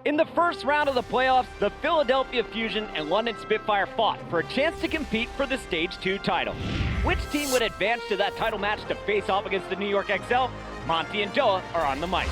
In the first round of the playoffs, the Philadelphia Fusion and London Spitfire fought for a chance to compete for the Stage 2 title. Which team would advance to that title match to face off against the New York XL? Monty and Joa are on the mic.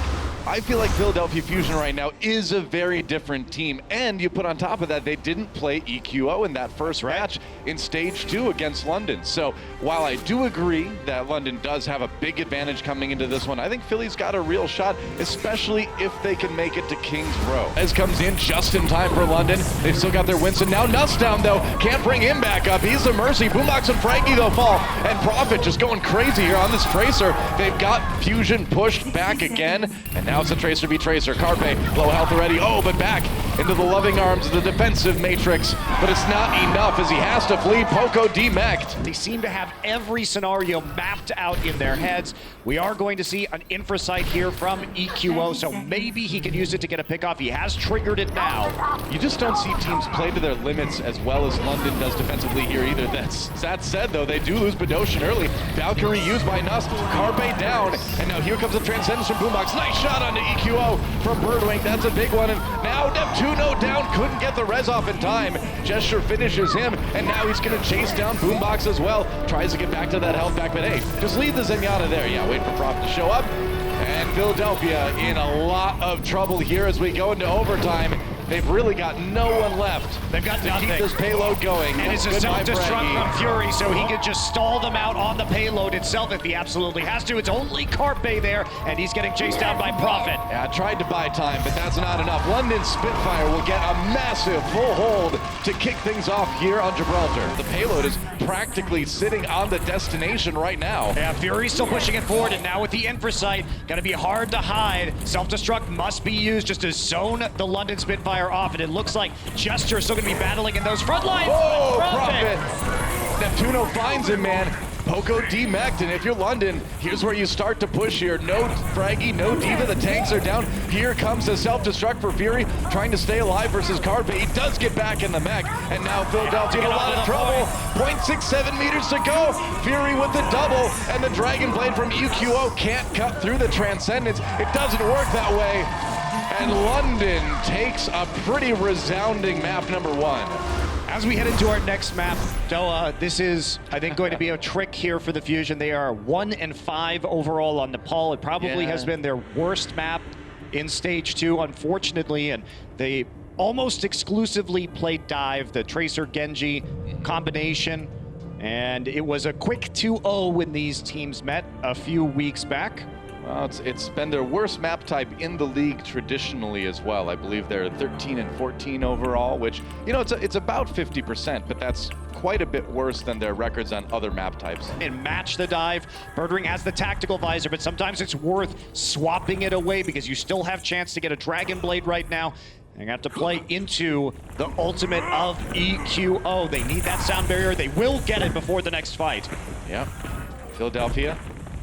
I feel like Philadelphia Fusion right now is a very different team, and you put on top of that, they didn't play EQO in that first match in Stage 2 against London. So while I do agree that London does have a big advantage coming into this one, I think Philly's got a real shot, especially if they can make it to Kings Row. Ez comes in just in time for London. They've still got their Winston. Now Nuss down though, can't bring him back up. He's a mercy. Boombox and Frankie though fall, and Prophet just going crazy here on this Tracer. They've got Fusion pushed back again, and now it's a Tracer v Tracer. Carpe, low health already. Oh, but back into the loving arms of the defensive matrix. But it's not enough as he has to flee. Poco demeched. They seem to have every scenario mapped out in their heads. We are going to see an infra sight here from EQO, so maybe he can use it to get a pick off. He has triggered it now. You just don't see teams play to their limits as well as London does defensively here either. That said, though, they do lose Bedosian early. Valkyrie used by Nuss. Carpe down. And now here comes the Transcendence from Boombox. Nice shot onto EQO from Birdwing. That's a big one. And now Neptuno down. Couldn't get the res off in time. Gesture finishes him. And now he's going to chase down Boombox as well. Tries to get back to that health back. But hey, just leave the Zenyatta there. Yeah, wait for Prof to show up. And Philadelphia in a lot of trouble here as we go into overtime. They've really got no one left. They've got to nothing. keep this payload going. And it's a self-destruct from Fury, so he can just stall them out on the payload itself if he absolutely has to. It's only Carpe there, and he's getting chased down by Prophet. Yeah, I tried to buy time, but that's not enough. London Spitfire will get a massive full hold to kick things off here on Gibraltar. The payload is practically sitting on the destination right now. Yeah, Fury's still pushing it forward, and now with the infra sight, gonna be hard to hide. Self-destruct must be used just to zone the London Spitfire off, and it looks like Gesture is still gonna be battling in those front lines. Oh, Prophet! Neptuno finds him, man. Poco demeched, and if you're London, here's where you start to push here. No Fraggy, no Diva, the tanks are down. Here comes the self-destruct for Fury, trying to stay alive versus Carpe. He does get back in the mech, and now Philadelphia in a lot of trouble. 0.67 meters to go. Fury with the double, and the Dragon Blade from EQO can't cut through the Transcendence. It doesn't work that way. And London takes a pretty resounding map number one. As we head into our next map, Doa, this is, I think, going to be a trick here for the Fusion. They are 1-5 overall on Nepal. It probably has been their worst map in Stage 2, unfortunately, and they almost exclusively played dive, the Tracer Genji combination, and it was a quick 2-0 when these teams met a few weeks back. Well, it's been their worst map type in the league traditionally as well. I believe they're 13-14 overall, which, you know, it's about 50%, but that's quite a bit worse than their records on other map types. And match the dive. Birdwing has the tactical visor, but sometimes it's worth swapping it away because you still have chance to get a Dragon Blade right now. They have to play into the ultimate of EQO. They need that sound barrier. They will get it before the next fight. Yeah, Philadelphia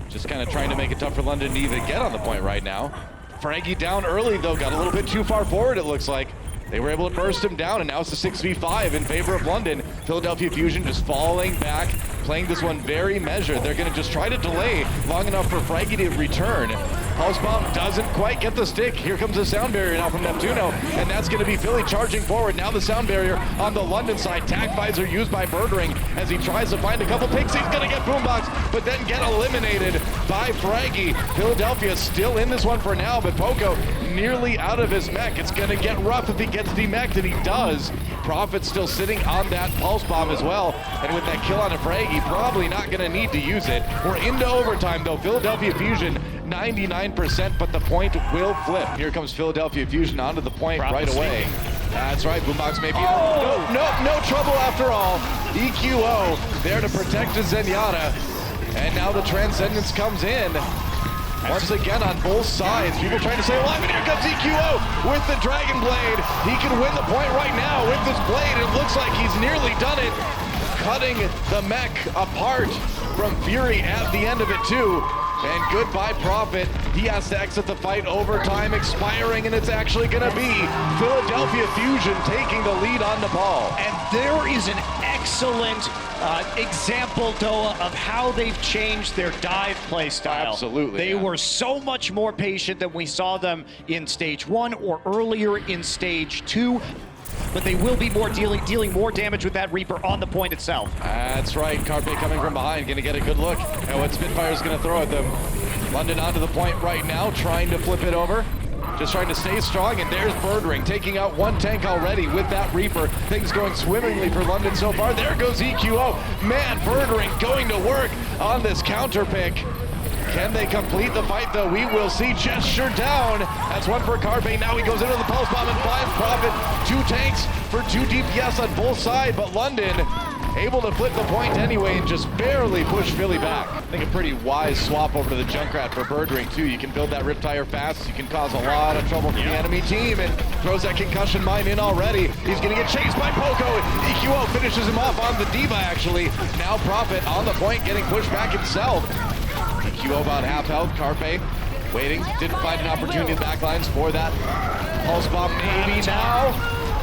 just kind of trying to make it tough for London to even get on the point right now. Frankie down early though, got a little bit too far forward it looks like. They were able to burst him down, and now it's a 6v5 in favor of London. Philadelphia Fusion just falling back, playing this one very measured. They're gonna just try to delay long enough for Frankie to return. Pulse Bomb doesn't quite get the stick. Here comes the sound barrier now from Neptuno, and that's gonna be Philly charging forward. Now the sound barrier on the London side. Tac visor used by Birdwing as he tries to find a couple picks. He's gonna get Boombox, but then get eliminated by Fraggy. Philadelphia still in this one for now, but Poco nearly out of his mech. It's gonna get rough if he gets demeched, and he does. Prophet still sitting on that Pulse Bomb as well, and with that kill on a Fraggy, probably not gonna need to use it. We're into overtime though. Philadelphia Fusion 99%, but the point will flip. Here comes Philadelphia Fusion onto the point right away. That's right, Boombox maybe. No trouble after all. EQO there to protect his Zenyatta. And now the Transcendence comes in. Once again on both sides. People trying to stay alive, and here comes EQO with the Dragon Blade. He can win the point right now with this blade. It looks like he's nearly done it. Cutting the mech apart from Fury at the end of it too. And goodbye, Prophet. He has to exit the fight. Overtime expiring, and it's actually going to be Philadelphia Fusion taking the lead on Nepal. And there is an excellent example, Doa, of how they've changed their dive play style. Absolutely. They were so much more patient than we saw them in stage 1 or earlier in stage 2. But they will be more dealing more damage with that Reaper on the point itself. That's right. Carpe coming from behind, going to get a good look at what Spitfire is going to throw at them. London onto the point right now, trying to flip it over. Just trying to stay strong, and there's Birdring taking out one tank already with that Reaper. Things going swimmingly for London so far. There goes EQO. Man, Birdring going to work on this counter pick. Can they complete the fight, though? We will see. Gesture down. That's one for Carpe. Now he goes into the pulse bomb and finds Prophet. 2 tanks for 2 DPS on both sides, but London able to flip the point anyway and just barely push Philly back. I think a pretty wise swap over to the Junkrat for Birdring, too. You can build that Riptire fast. You can cause a lot of trouble for the enemy team, and throws that concussion mine in already. He's going to get chased by Poco. EQO finishes him off on the Diva, actually. Now Prophet on the point, getting pushed back himself. EQO about half health. Carpe waiting. Didn't find an opportunity in the backlines for that pulse bomb. Maybe now.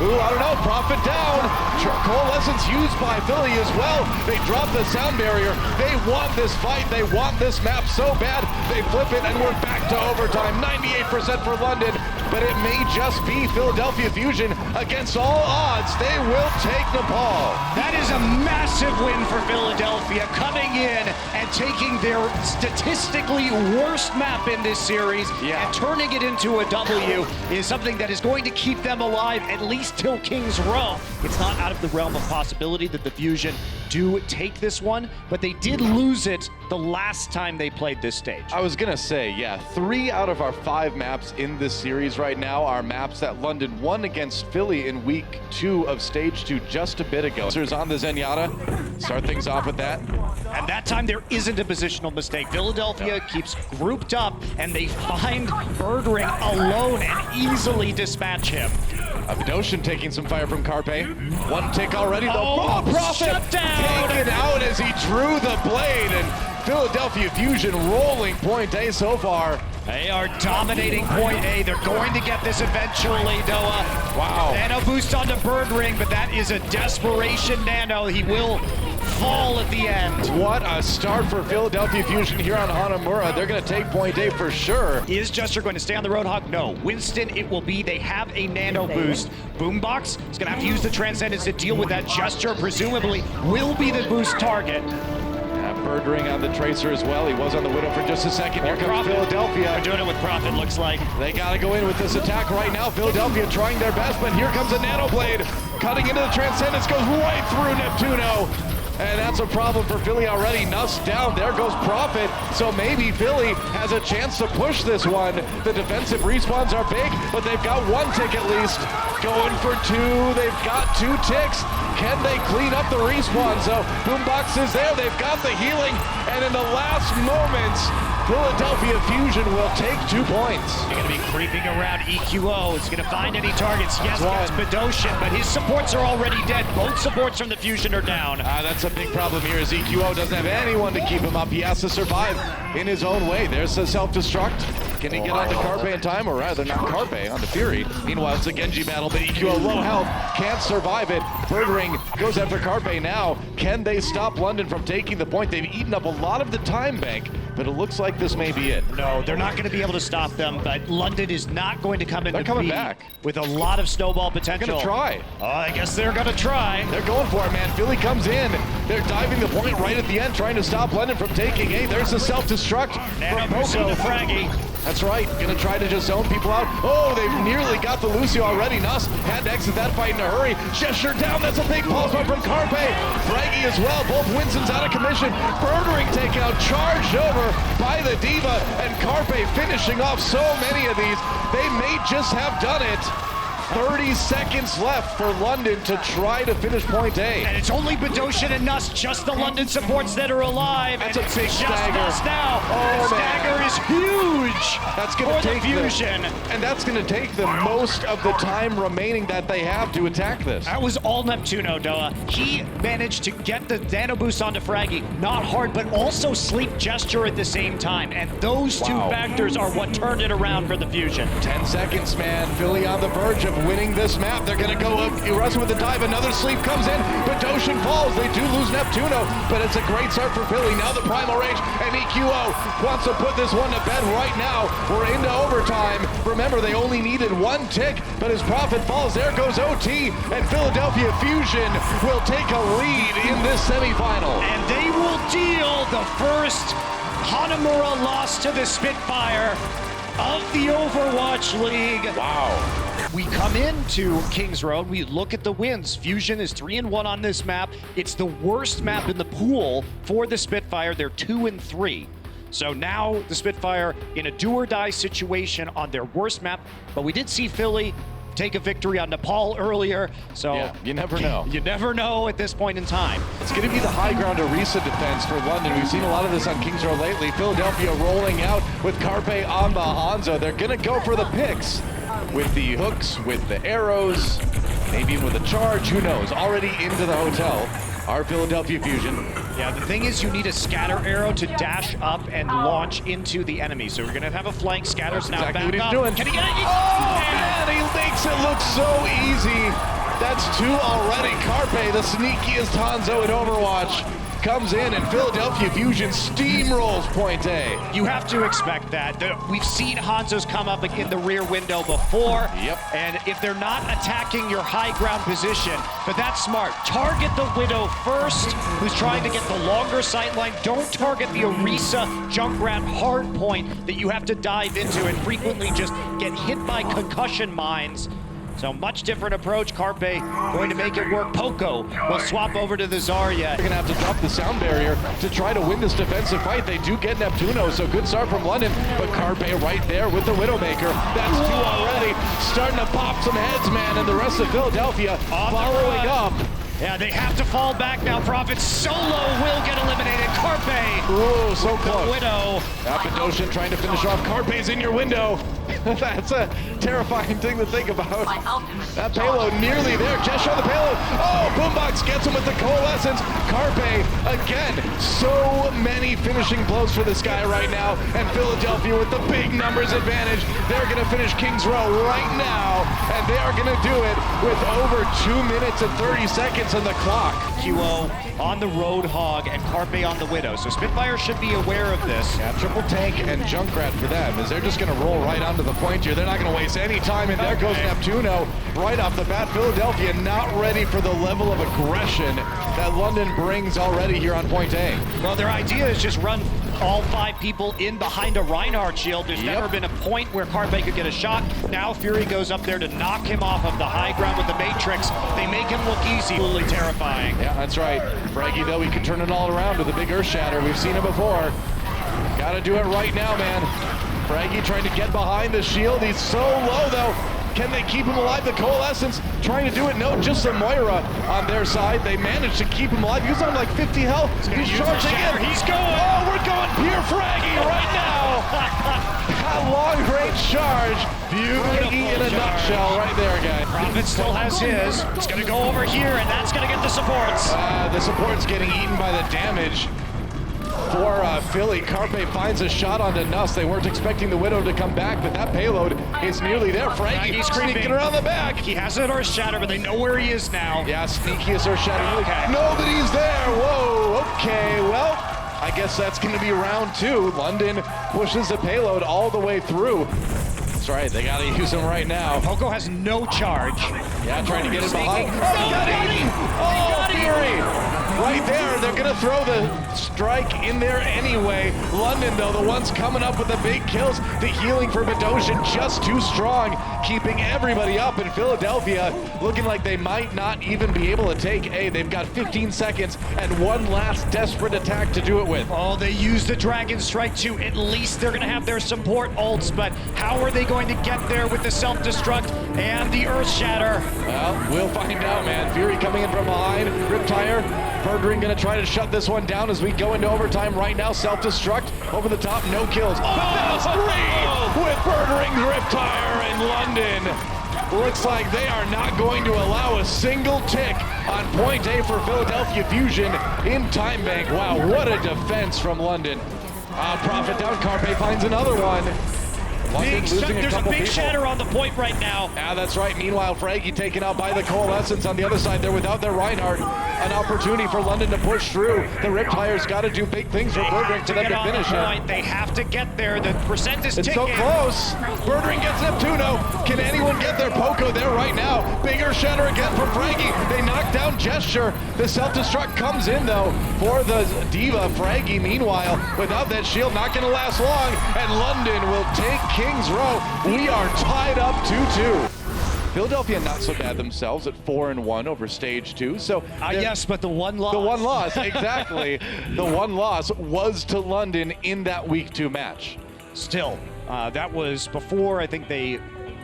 Ooh, I don't know. Prophet down. Coalescence used by Philly as well. They drop the sound barrier. They want this fight. They want this map so bad. They flip it, and we're back to overtime. 98% for London, but it may just be Philadelphia Fusion against all odds. They will take Nepal. That is a massive win for Philadelphia, coming in and taking their statistically worst map in this series and turning it into a W is something that is going to keep them alive at least till King's Row. It's not out of the realm of possibility that the Fusion do take this one, but they did lose it the last time they played this stage. I was gonna say, 3 out of our 5 maps in this series right now are maps that London won against Philly in week 2 of stage 2 just a bit ago. So on the Zenyatta, start things off with that. And that time there isn't a positional mistake. Philadelphia keeps grouped up, and they find Birdring alone and easily dispatch him. Abdoshan taking some fire from Carpe. 1 tick already though. Oh, Prophet shut down. taken out as he drew the blade, and Philadelphia Fusion rolling point A so far. They are dominating point A. They're going to get this eventually, Doa. Wow. Nano boost onto Birdring, but that is a desperation nano. He will fall at the end. What a start for Philadelphia Fusion here on Hanamura. They're going to take point A for sure. Is Jester going to stay on the Roadhog? No. Winston, it will be. They have a nano boost. Boombox is going to have to use the Transcendence to deal with that. Jester presumably will be the boost target. Birdring on the Tracer as well. He was on the Widow for just a second. Here comes Philadelphia. They're doing it with Prophet, looks like. They got to go in with this attack right now. Philadelphia trying their best, but here comes a Nano Blade. Cutting into the Transcendence, goes right through Neptuno. And that's a problem for Philly already. Nuss down, there goes Prophet. So maybe Philly has a chance to push this one. The defensive respawns are big, but they've got 1 tick at least. Going for 2, they've got 2 ticks. Can they clean up the respawn? So Boombox is there, they've got the healing, and in the last moments, Philadelphia Fusion will take 2 points. They're going to be creeping around EQO. Is going to find any targets. Yes, that's Bedosian, but his supports are already dead. Both supports from the Fusion are down. That's a big problem here, as EQO doesn't have anyone to keep him up. He has to survive in his own way. There's a self-destruct. Can he get onto Carpe in time? Or rather, not Carpe, onto Fury. Meanwhile, it's a Genji battle, but EQO low health, can't survive it. Birdring goes after Carpe now. Can they stop London from taking the point? They've eaten up a lot of the time bank, but it looks like this may be it. No, they're not going to be able to stop them, but London is not going to come in. They're coming back with a lot of snowball potential. They're going to try. Oh, I guess they're going to try. They're going for it, man. Philly comes in. They're diving the point right at the end, trying to stop London from taking A. There's a self-destruct from Poco. Fraggy. That's right. Gonna try to just zone people out. Oh, they've nearly got the Lucio already. Nuss had to exit that fight in a hurry. Gesture down. That's a big pulse from Carpe. Fraggy as well. Both Winston's out of commission. Birdring taken out. Charged over by the Diva. And Carpe finishing off so many of these. They may just have done it. 30 seconds left for London to try to finish point A. And it's only Bedosian and Nuss, just the London supports that are alive. That's and a big it's just stagger. Nuss now. Oh, The man. stagger is huge That's going for to the take Fusion. and that's going to take them most of the time remaining that they have to attack this. That was all Neptuno, Doa. He managed to get the Nano Boost onto Fraggy. Not hard, but also Sleep Gesture at the same time. And those two Wow. factors are what turned it around for the Fusion. 10 seconds, man. Philly on the verge of winning this map. They're going to go Erasmus with the dive. Another sleep comes in, but Doshin falls. They do lose Neptuno, but it's a great start for Philly. Now the Primal Rage, and EQO wants to put this one to bed right now. We're into overtime. Remember, they only needed one tick, but as Prophet falls, there goes OT, and Philadelphia Fusion will take a lead in this semifinal. And they will deal the first Hanamura loss to the Spitfire of the Overwatch League. Wow. We come into Kings Road, we look at the wins. Fusion is 3-1 on this map. It's the worst map in the pool for the Spitfire. They're 2-3. So now the Spitfire in a do-or-die situation on their worst map. But we did see Philly take a victory on Nepal earlier. So Yeah, you never know. You never know at this point in time. It's going to be the high ground Orisa defense for London. We've seen a lot of this on Kings Row lately. Philadelphia rolling out with Carpe on the Hanzo. They're going to go for the picks with the hooks, with the arrows, maybe even with a charge. Who knows? Already into the hotel. Our Philadelphia Fusion. Yeah, the thing is you need a scatter arrow to dash up and launch into the enemy. So we're going to have a flank. Scatters now Exactly back what he's up. doing. Can he get it? Oh, man, he makes it look so easy. That's two already. Carpe, the sneakiest Hanzo in Overwatch, comes in, and Philadelphia Fusion steamrolls point A. You have to expect that. We've seen Hanzos come up in the rear window before. Yep. And if they're not attacking your high ground position, but that's smart. Target the Widow first, who's trying to get the longer sight line. Don't target the Orisa Junkrat hard point that you have to dive into and frequently just get hit by concussion mines. So much different approach. Carpe going to make it work. Poco will swap over to the Zarya. They're going to have to drop the sound barrier to try to win this defensive fight. They do get Neptuno, so good start from London, but Carpe right there with the Widowmaker. That's two already. Starting to pop some heads, man, and the rest of Philadelphia following up. Yeah, they have to fall back now. Prophet solo will get eliminated. Carpe. Ooh, so close. Widow. Apodosian trying to finish off. Carpe's in your window. That's a terrifying thing to think about. That payload nearly there. Just show the payload. Oh, Boombox gets him with the Coalescence. Carpe, again, so many finishing blows for this guy right now. And Philadelphia with the big numbers advantage. They're going to finish Kings Row right now. And they are going to do it with over 2 minutes and 30 seconds on the clock. QO on the Roadhog and Carpe on the Widow. So Spitfire should be aware of this. Yeah, triple tank and Junkrat for them, as they're just going to roll right onto the point here. They're not going to waste any time, and there goes Neptuno right off the bat. Philadelphia not ready for the level of aggression that London brings already here on point A. Well, their idea is just run all 5 people in behind a Reinhardt shield. There's never been a point where Carpe could get a shot. Now Fury goes up there to knock him off of the high ground with the Matrix. They make him look easy. Absolutely terrifying. Yeah, that's right. Fraggy, though, he can turn it all around with a big Earth Shatter. We've seen it before. Got to do it right now, man. Fraggy trying to get behind the shield. He's so low, though. Can they keep him alive? The Coalescence trying to do it. No, just a Moira on their side. They managed to keep him alive. He was on like 50 health. He's charging in. He's going. Oh, we're going pure Fraggy right now. A long-range charge. Fraggy in a nutshell right there, guys. Prophet still has his. It's going to go over here, and that's going to get the supports. The support's getting eaten by the damage. For Philly, Carpe finds a shot onto Nuss. They weren't expecting the Widow to come back, but that payload is nearly there. Fraggy's sneaking around the back. He has an Earth Shatter, but they know where he is now. Yeah, sneakiest Earth Shatter. Okay. Nobody's there. Whoa, okay, well, I guess that's going to be round 2. London pushes the payload all the way through. That's right, they got to use him right now. Poco has no charge. Yeah, trying to get it behind. Oh, Oh, Fury! right there. They're gonna throw the strike in there anyway. London, though, the ones coming up with the big kills. The healing for Bedosian just too strong, keeping everybody up. In Philadelphia, looking like they might not even be able to take A. They've got 15 seconds and one last desperate attack to do it with. Oh, they use the Dragon Strike too. At least they're gonna have their support ults, but how are they going to get there with the self-destruct and the Earth Shatter? Well, we'll find out, man. Fury coming in from behind. Riptire. Birdring gonna try to shut this one down as we go into overtime right now. Self-destruct over the top, no kills. But that's three with Birdring, Riptire, and London. Looks like they are not going to allow a single tick on point A for Philadelphia Fusion in Time Bank. Wow, what a defense from London. Profit down, Carpe finds another one. There's a big shatter on the point right now. Yeah, that's right. Meanwhile, Fraggy taken out by the Coalescence on the other side there without their Reinhardt. An opportunity for London to push through. The Riptire's got to do big things for Birdring to them to finish it. They have to get there. The percent is ticking. It's so close. Birdring gets Neptuno. Can anyone get their Poco there right now? Bigger shatter again from Fraggy. They knock down Gesture. The self-destruct comes in though for the Diva. Fraggy, meanwhile, without that shield, not going to last long. And London will take Kings Row. We are tied up 2-2. Philadelphia not so bad themselves at 4-1 over stage 2. So yes, but the one loss. The one loss, exactly. The one loss was to London in that week 2 match. Still, that was before I think they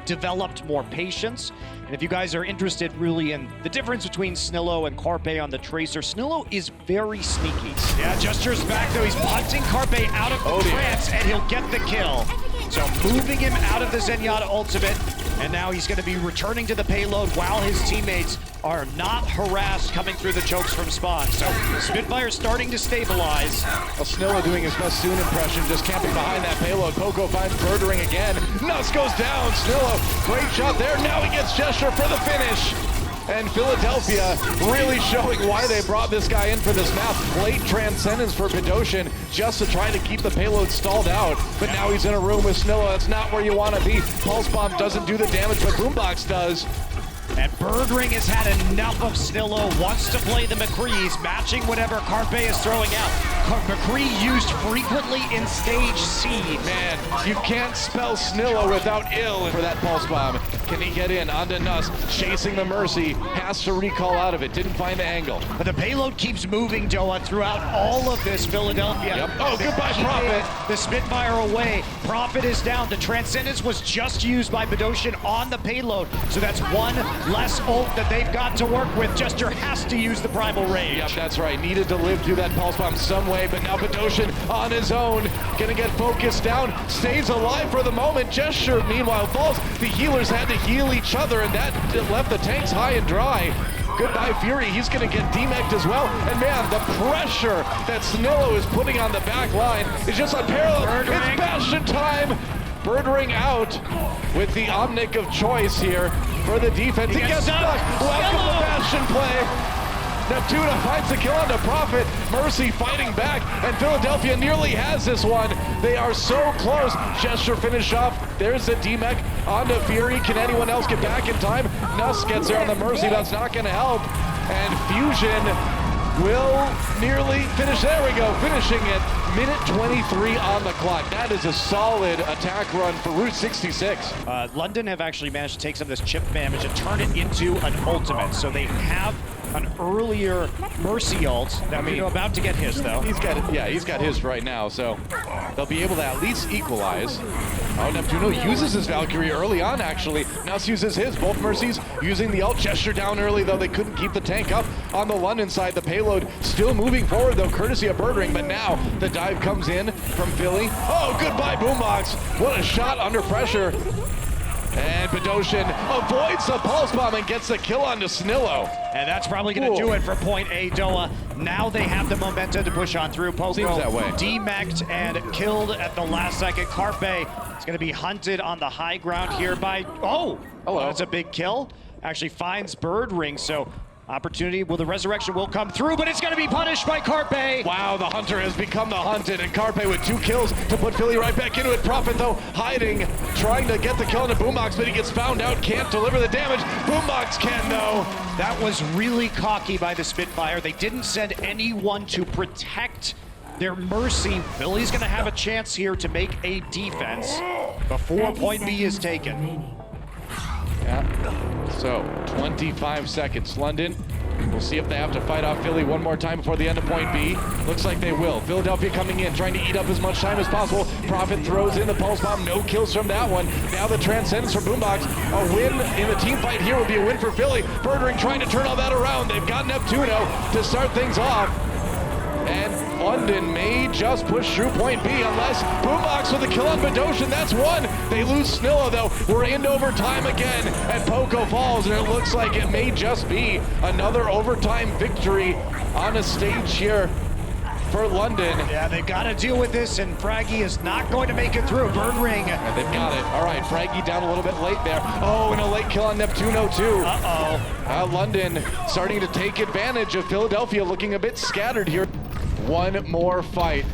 developed more patience. And if you guys are interested really in the difference between Snillo and Carpe on the Tracer, Snillo is very sneaky. Yeah, Gesture's back though. He's punting Carpe out of the trance and he'll get the kill. So moving him out of the Zenyatta ultimate, and now he's going to be returning to the payload while his teammates are not harassed coming through the chokes from spawn. So Spitfire starting to stabilize. Snillo doing his best Soon impression, just camping behind that payload. Poco finds Birdring again. Nuss goes down. Snillo, great shot there. Now he gets Gesture for the finish. And Philadelphia really showing why they brought this guy in for this map. Late Transcendence for Bedosian just to try to keep the payload stalled out. But now he's in a room with Snillo. That's not where you want to be. Pulse Bomb doesn't do the damage, but Boombox does. And Birdring has had enough of Snillo, wants to play the McCrees, matching whatever Carpe is throwing out. McCree used frequently in stage C. Man, you can't spell Snillo without ill for that Pulse Bomb. Can he get in? Onto Nuss, chasing the Mercy, has to recall out of it, didn't find the angle. But the payload keeps moving, Doa, throughout all of this Philadelphia. Yep. Oh, goodbye, Profit. The Spitfire away, Profit is down. The Transcendence was just used by Bedosian on the payload, so that's one less ult that they've got to work with. Gesture has to use the Primal Rage. Yep, that's right. Needed to live through that Pulse Bomb some way, but now Bedosian on his own. Gonna get focused down, stays alive for the moment. Gesture, meanwhile, falls. The healers had to heal each other, and that left the tanks high and dry. Goodbye, Fury. He's going to get demeched as well. And man, the pressure that Snillo is putting on the back line is just unparalleled. It's Bastion time. Birdring out with the Omnic of choice here for the defense. He gets stuck. Welcome to Bastion play. Neptuna finds the kill onto Profit. Mercy fighting back, and Philadelphia nearly has this one. They are so close. Gesture finish off. There's the DMEC onto Fury. Can anyone else get back in time? Nuss gets there on the Mercy. That's not going to help. And Fusion will nearly finish. There we go, finishing it. Minute 23 on the clock. That is a solid attack run for Route 66. London have actually managed to take some of this chip damage and turn it into an ultimate. So they have an earlier Mercy ult that we're about to get his though. He's got it. Yeah, he's got his right now, so they'll be able to at least equalize. Oh, Neptuno uses his Valkyrie early on, actually. Nuss uses his. Both Mercies using the ult. Gesture down early, though. They couldn't keep the tank up on the London side. The payload still moving forward, though, courtesy of Birdring. But now the dive comes in from Philly. Oh, goodbye, Boombox. What a shot under pressure. And Bedosian avoids the Pulse Bomb and gets the kill onto Snillo. And that's probably going to do it for point A, Doa. Now they have the momentum to push on through. Poco seems that way. demeched and killed at the last second. Carpe is going to be hunted on the high ground here by... Oh! Hello. That's a big kill. Actually finds Birdring, so Opportunity, the resurrection will come through, but it's going to be punished by Carpe. Wow, the hunter has become the hunted, and Carpe with 2 kills to put Philly right back into it. Prophet, though, hiding, trying to get the kill into Boombox, but he gets found out, can't deliver the damage. Boombox can, though. That was really cocky by the Spitfire. They didn't send anyone to protect their mercy. Philly's going to have a chance here to make a defense before point B is taken. Yeah, so 25 seconds. London, we'll see if they have to fight off Philly one more time before the end of point B. Looks like they will. Philadelphia coming in, trying to eat up as much time as possible. Prophet throws in the pulse bomb, no kills from that one. Now the Transcendence from Boombox. A win in the team fight here would be a win for Philly. Birdring trying to turn all that around. They've got Neptuno to start things off. And London may just push through point B unless Boombox with a kill on Bedosian. That's one. They lose Snilla, though. We're into overtime again at Poco Falls, and it looks like it may just be another overtime victory on a stage here for London. Yeah, they've got to deal with this, and Fraggy is not going to make it through. Birdring. Yeah, they've got it. All right, Fraggy down a little bit late there. Oh, and a late kill on Neptuno, too. London starting to take advantage of Philadelphia, looking a bit scattered here. One more fight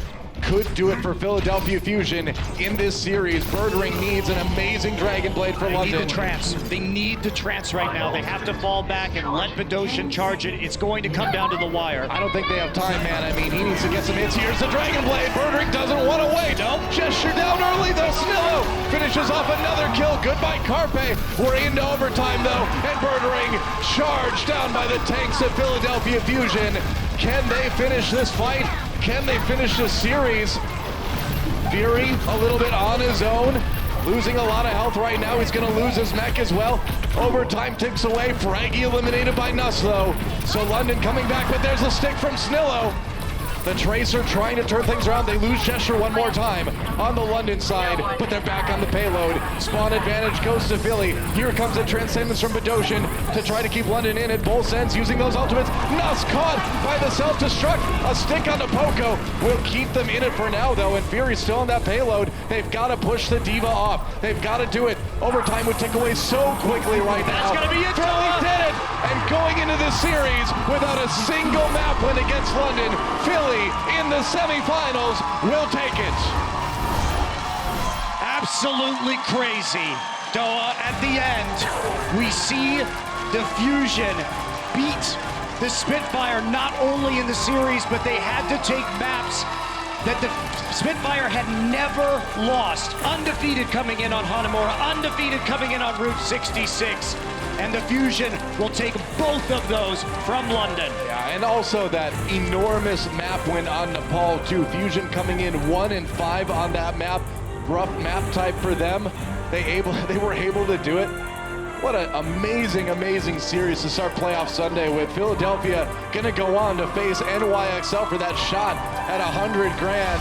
could do it for Philadelphia Fusion in this series. Birdring needs an amazing Dragon Blade for London. They need the trance. They need the trance right now. They have to fall back and let Bedosian charge it. It's going to come down to the wire. I don't think they have time, man. I mean, he needs to get some hits. Here's the Dragon Blade. Birdring doesn't want to wait. Nope. Gesture down early, though. Snillo finishes off another kill. Goodbye, Carpe. We're into overtime, though, and Birdring charged down by the tanks of Philadelphia Fusion. Can they finish this fight? Can they finish this series? Fury a little bit on his own, losing a lot of health right now. He's going to lose his mech as well. Overtime ticks away. Fraggy eliminated by Nuss, though. So London coming back, but there's a stick from Snillo. The Tracer trying to turn things around. They lose Gesture one more time on the London side, but they're back on the payload. Spawn advantage goes to Philly. Here comes the Transcendence from Bedosian to try to keep London in at both ends using those ultimates. Nuss caught by the self-destruct. A stick on the Poco will keep them in it for now, though, and Fury's still on that payload. They've got to push the Diva off. They've got to do it. Overtime would tick away so quickly right now. That's going to be it, Philly did it! And going into this series without a single map win against London, Philly in the semifinals will take it. Absolutely crazy. Doa, at the end, we see the Fusion beat the Spitfire not only in the series, but they had to take maps that the Spitfire had never lost. Undefeated coming in on Hanamura, undefeated coming in on Route 66. And the Fusion will take both of those from London. Yeah, and also that enormous map win on Nepal too. Fusion coming in 1-5 on that map. Rough map type for them. They were able to do it. What an amazing, amazing series to start playoff Sunday with. Philadelphia gonna go on to face NYXL for that shot at $100 grand.